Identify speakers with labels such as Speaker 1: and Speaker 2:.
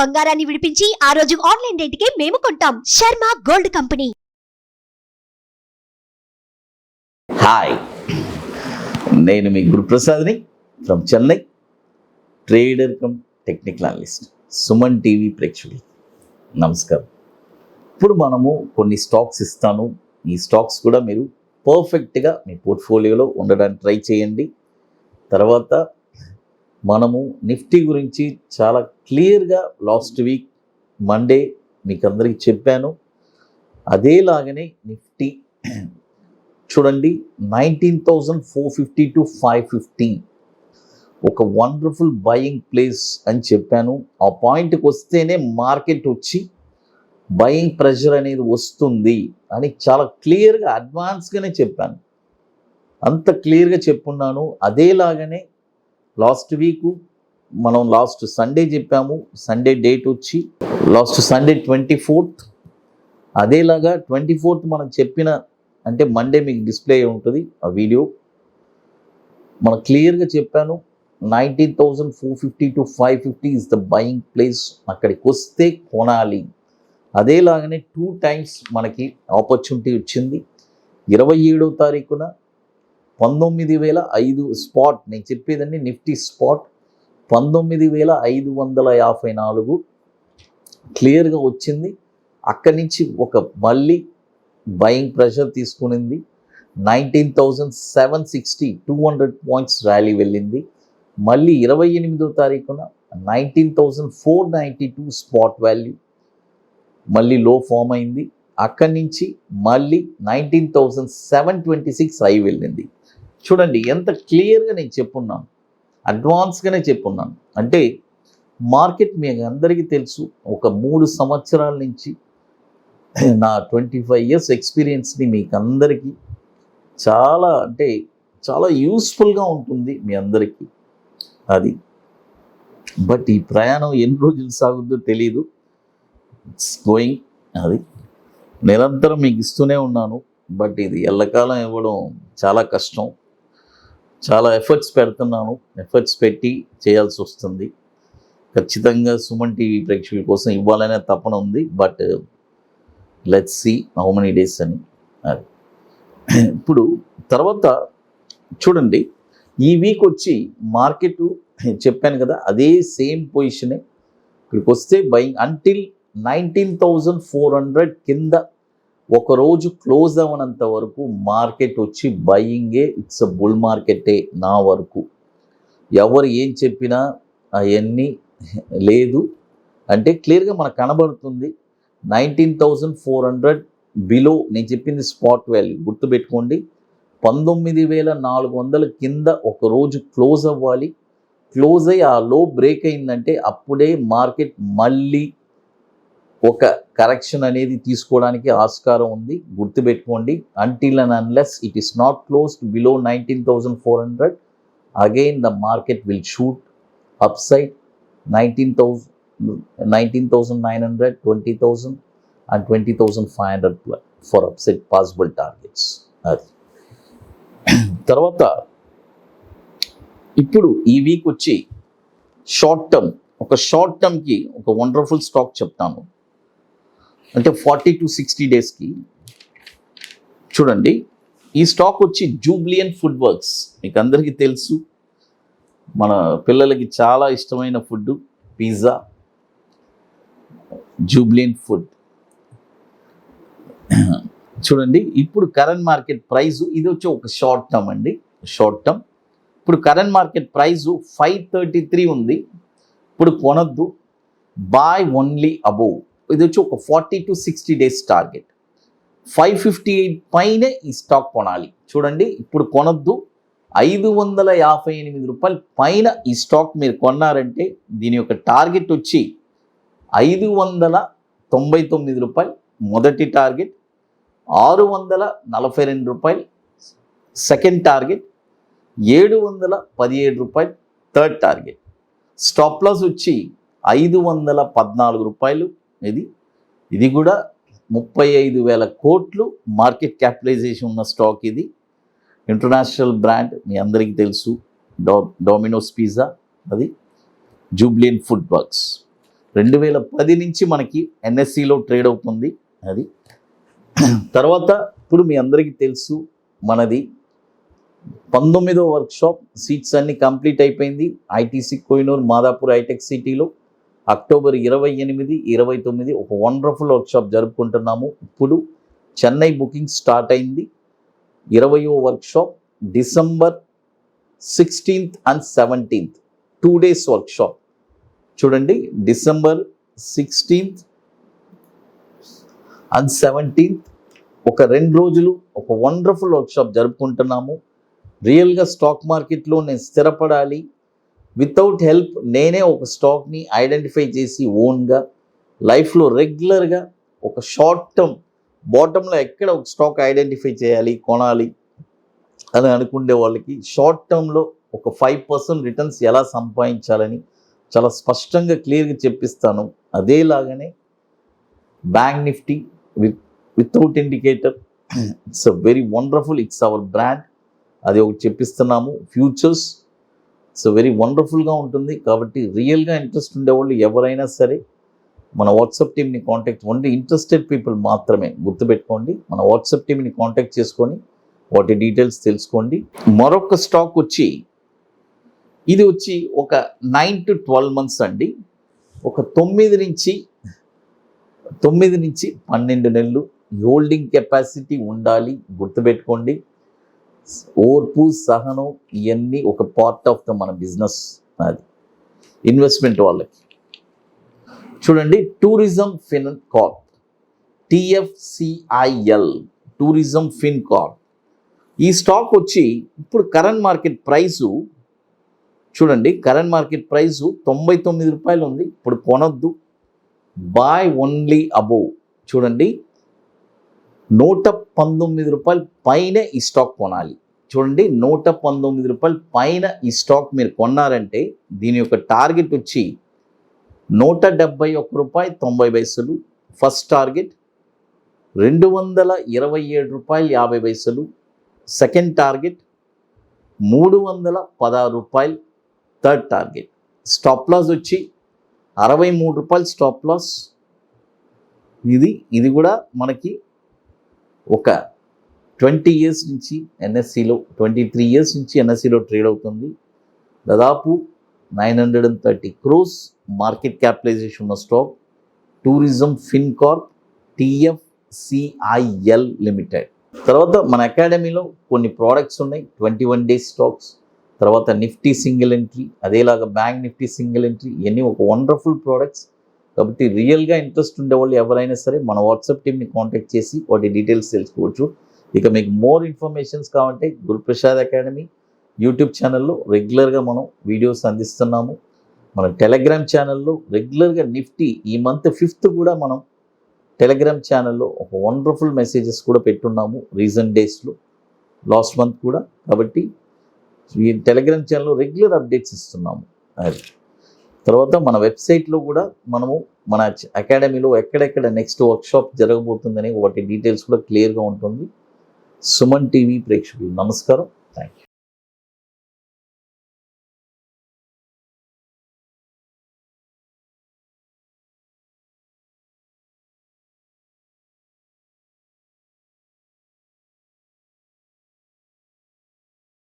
Speaker 1: బంగారాన్ని విడిపించి ఆ రోజు ఆన్లైన్ రేటుకే మేము కొంటాం. Sharma gold company.
Speaker 2: హాయ్, నేను మీ గురు ప్రసాద్ని from Chennai, trader cum technical analyst. Suman TV ప్రేక్షకులు నమస్కారం. ఇప్పుడు మనము కొన్ని స్టాక్స్ ఇస్తాను. ఈ స్టాక్స్ కూడా మీరు పర్ఫెక్ట్గా మీ పోర్ట్ఫోలియోలో ఉండడానికి ట్రై చేయండి. తర్వాత మనము నిఫ్టీ గురించి చాలా క్లియర్గా లాస్ట్ వీక్ మండే మీకు అందరికీ చెప్పాను. అదేలాగనే నిఫ్టీ చూడండి 19,450 to 550 ఒక వండర్ఫుల్ బయింగ్ ప్లేస్ అని చెప్పాను. ఆ పాయింట్కి వస్తేనే మార్కెట్ వచ్చి బయింగ్ ప్రెషర్ అనేది వస్తుంది అని చాలా క్లియర్గా అడ్వాన్స్గానే చెప్పాను. అంత క్లియర్గా చెప్పున్నాను. అదేలాగానే లాస్ట్ వీకు మనం లాస్ట్ సండే చెప్పాము. సండే డేట్ వచ్చి లాస్ట్ సండే 24th. అదేలాగా 24th మనం చెప్పిన అంటే మండే మీకు డిస్ప్లే ఉంటుంది ఆ వీడియో. మనం క్లియర్గా చెప్పాను 19,450 to 550 is the buying place. అక్కడికి వస్తే కొనాలి. అదేలాగానే 2 times మనకి ఆపర్చునిటీ వచ్చింది. 27వ తారీఖున 19,500 స్పాట్, నేను చెప్పేదండి నిఫ్టీ స్పాట్ 19,554 క్లియర్గా వచ్చింది. అక్కడి నుంచి ఒక మళ్ళీ బయింగ్ ప్రెషర్ తీసుకునింది. 19,760 200 పాయింట్స్ ర్యాలీ వెళ్ళింది. మళ్ళీ 28వ తారీఖున 19,492 స్పాట్ వాల్యూ మళ్ళీ లో ఫామ్ అయింది. అక్కడి నుంచి మళ్ళీ 19,726 హై వెళ్ళింది. చూడండి ఎంత క్లియర్గా నేను చెప్పున్నాను, అడ్వాన్స్గానే చెప్పున్నాను. అంటే మార్కెట్ మీకు అందరికీ తెలుసు. ఒక 3 సంవత్సరాల నుంచి నా 25 years ఎక్స్పీరియన్స్ని మీకు అందరికీ చాలా అంటే చాలా యూస్ఫుల్గా ఉంటుంది మీ అందరికీ అది. బట్ ఈ ప్రయాణం ఎన్ని రోజులు సాగుద్దో తెలీదు. It's going. అది నిరంతరం మీకు ఇస్తూనే ఉన్నాను. బట్ ఇది ఎల్లకాలం ఇవ్వడం చాలా కష్టం. చాలా ఎఫర్ట్స్ పెడుతున్నాను. ఎఫర్ట్స్ పెట్టి చేయాల్సి వస్తుంది. ఖచ్చితంగా సుమన్ టీవీ ప్రేక్షకుల కోసం ఇవ్వాలనే తపన ఉంది. But let's see how many days అని. అది ఇప్పుడు తర్వాత చూడండి ఈ వీక్ వచ్చి మార్కెట్ చెప్పాను కదా, అదే సేమ్ పొజిషనే. ఇక్కడికి వస్తే బయింగ్ అంటిల్ 19,400 కింద ఒకరోజు క్లోజ్ అవ్వనంత వరకు మార్కెట్ వచ్చి బయింగే. ఇట్స్ అ బుల్ మార్కెటే నా వరకు. ఎవరు ఏం చెప్పినా అవన్నీ లేదు అంటే క్లియర్గా మనకు కనబడుతుంది. 19,400 బిలో నేను చెప్పింది స్పాట్ వాల్యూ గుర్తుపెట్టుకోండి. 19,400 కింద ఒకరోజు క్లోజ్ అవ్వాలి. క్లోజ్ అయ్యి ఆ లో బ్రేక్ అయిందంటే అప్పుడే మార్కెట్ మళ్ళీ ఒక కరెక్షన్ అనేది తీసుకోవడానికి ఆస్కారం ఉంది. గుర్తుపెట్టుకోండి. Until and unless it is not closed below 19,400 again the market will shoot up side 19,900, 20,000 and 20,500 for up side possible targets. అది తర్వాత ఇప్పుడు ఈ వీక్ వచ్చి షార్ట్ టర్మ్కి ఒక వండర్ఫుల్ స్టాక్ చెప్తాను. అంటే 40 to 60 డేస్కి చూడండి. ఈ స్టాక్ వచ్చి జూబ్లియంట్ ఫుడ్ వర్క్స్. మీకు అందరికీ తెలుసు మన పిల్లలకి చాలా ఇష్టమైన ఫుడ్ పిజ్జా. జూబ్లియంట్ ఫుడ్ చూడండి. ఇప్పుడు కరెంట్ మార్కెట్ ప్రైజు ఇది వచ్చి ఒక షార్ట్ టర్మ్ అండి. షార్ట్ టర్మ్ ఇప్పుడు కరెంట్ మార్కెట్ ప్రైజు 533 ఉంది. ఇప్పుడు కొనద్దు, బాయ్ ఓన్లీ అబోవ్. ఇది వచ్చి ఒక 40 to 60 డేస్ టార్గెట్. 558 పైనే ఈ స్టాక్ కొనాలి. చూడండి ఇప్పుడు కొనద్దు. 558 రూపాయల పైన ఈ స్టాక్ మీరు కొన్నారంటే దీని యొక్క టార్గెట్ వచ్చి 599 రూపాయలు మొదటి టార్గెట్, 642 రూపాయలు సెకండ్ టార్గెట్, 717 రూపాయలు థర్డ్ టార్గెట్. స్టాప్ లాస్ వచ్చి 514 రూపాయలు. ఇది కూడా 35,000 కోట్లు మార్కెట్ క్యాపిటలైజేషన్ ఉన్న స్టాక్. ఇది ఇంటర్నేషనల్ బ్రాండ్, మీ అందరికీ తెలుసు. డొమినోస్ పిజ్జా, అది జూబ్లియంట్ ఫుడ్ వర్క్స్. 2010 నుంచి మనకి ఎన్ఎస్సిలో ట్రేడ్ అవుతుంది. అది తర్వాత ఇప్పుడు మీ అందరికీ తెలుసు మనది 19వ వర్క్షాప్ సీట్స్ అన్ని కంప్లీట్ అయిపోయింది. ఐటీసీ కోహినూర్ మాదాపూర్ హైటెక్ సిటీలో అక్టోబర్ 28, 29 ఒక వండర్ఫుల్ వర్క్షాప్ జరుపుకుంటున్నాము. ఇప్పుడు చెన్నై బుకింగ్ స్టార్ట్ అయింది. 20వ workshop December 16th and 17th 2 days workshop. చూడండి, డిసెంబర్ 16th and 17th ఒక 2 రోజులు ఒక వండర్ఫుల్ వర్క్షాప్ జరుపుకుంటున్నాము. రియల్గా స్టాక్ మార్కెట్లో నేను స్థిరపడాలి, వితౌట్ హెల్ప్ నేనే ఒక స్టాక్ని ఐడెంటిఫై చేసి ఓన్గా లైఫ్లో రెగ్యులర్గా ఒక షార్ట్ టర్మ్ బాటంలో ఎక్కడ ఒక స్టాక్ ఐడెంటిఫై చేయాలి, కొనాలి అని అనుకునే వాళ్ళకి షార్ట్ టర్మ్లో ఒక 5% రిటర్న్స్ ఎలా సంపాదించాలని చాలా స్పష్టంగా క్లియర్గా చెప్పిస్తాను. అదేలాగానే bank Nifty without indicator, it's a very wonderful, it's our brand, అది ఒకటి చెప్పిస్తున్నాము. ఫ్యూచర్స్ ఇట్స్ వెరీ వండర్ఫుల్గా ఉంటుంది. కాబట్టి రియల్గా ఇంట్రెస్ట్ ఉండేవాళ్ళు ఎవరైనా సరే మన వాట్సాప్ టీమ్ని కాంటాక్ట్, ఓన్లీ ఇంట్రెస్టెడ్ పీపుల్ మాత్రమే గుర్తుపెట్టుకోండి. మన వాట్సాప్ టీమ్ని కాంటాక్ట్ చేసుకొని వాటి డీటెయిల్స్ తెలుసుకోండి. మరొక స్టాక్ వచ్చి ఇది వచ్చి ఒక 9 to 12 months అండి. ఒక 9 నుంచి 12 నెలలు హోల్డింగ్ కెపాసిటీ ఉండాలి, గుర్తుపెట్టుకోండి. ఓర్పు, సహనం ఇవన్నీ ఒక పార్ట్ ఆఫ్ ద మన బిజినెస్. అది ఇన్వెస్ట్మెంట్ వాళ్ళకి. చూడండి, tourism fin corp, TFCIL, tourism fin Corp. ఈ స్టాక్ వచ్చి ఇప్పుడు కరెంట్ మార్కెట్ ప్రైసు చూడండి, కరెంట్ మార్కెట్ ప్రైసు 99 రూపాయలు ఉంది. ఇప్పుడు కొనొద్దు, బాయ్ ఓన్లీ అబోవ్. చూడండి, 119 రూపాయలు పైన ఈ స్టాక్ కొనాలి. చూడండి, 119 రూపాయలు పైన ఈ స్టాక్ మీరు కొన్నారంటే దీని యొక్క టార్గెట్ వచ్చి 171 రూపాయలు 90 పైసలు ఫస్ట్ టార్గెట్, 227 రూపాయలు 50 పైసలు సెకండ్ టార్గెట్, 316 రూపాయలు థర్డ్ టార్గెట్. స్టాప్ లాస్ వచ్చి 63 రూపాయలు స్టాప్ లాస్. ఇది కూడా మనకి ఒక 20 years నుంచి ఎన్ఎస్సిలో 23 years నుంచి ఎన్ఎస్సిలో ట్రేడ్ అవుతుంది. దాదాపు 930 crores మార్కెట్ క్యాపిటలైజేషన్ ఉన్న stock tourism fin corp, TFCIL limited. తర్వాత మన అకాడమీలో కొన్ని ప్రోడక్ట్స్ ఉన్నాయి, 21 days స్టాక్స్. తర్వాత నిఫ్టీ సింగిల్ ఎంట్రీ, అదేలాగా బ్యాంక్ నిఫ్టీ సింగిల్ ఎంట్రీ, ఇవన్నీ ఒక వండర్ఫుల్ ప్రోడక్ట్స్. కాబట్టి రియల్గా ఇంట్రెస్ట్ ఉండేవాళ్ళు ఎవరైనా సరే మన వాట్సాప్ టీమ్ని కాంటాక్ట్ చేసి వాటి డీటెయిల్స్ తెలుసుకోవచ్చు. ఇక మీకు మోర్ ఇన్ఫర్మేషన్స్ కావాలంటే గురుప్రసాద్ అకాడమీ యూట్యూబ్ ఛానల్లో రెగ్యులర్గా మనం వీడియోస్ అందిస్తున్నాము. మన టెలిగ్రామ్ ఛానల్లో రెగ్యులర్గా నిఫ్టీ ఈ మంత్ 5th కూడా మనం టెలిగ్రామ్ ఛానల్లో ఒక వండర్ఫుల్ మెసేజెస్ కూడా పెట్టున్నాము రీసెంట్ డేస్లో, లాస్ట్ మంత్ కూడా. కాబట్టి ఈ టెలిగ్రామ్ ఛానల్లో రెగ్యులర్ అప్డేట్స్ ఇస్తున్నాము. అది తర్వాత మన వెబ్సైట్లో కూడా మనము మన అకాడమీలో ఎక్కడెక్కడ నెక్స్ట్ వర్క్షాప్ జరగబోతుందని వాటి డీటెయిల్స్ కూడా క్లియర్గా ఉంటుంది. సుమన్ టీవీ ప్రేక్షకులు నమస్కారం, థ్యాంక్ యూ.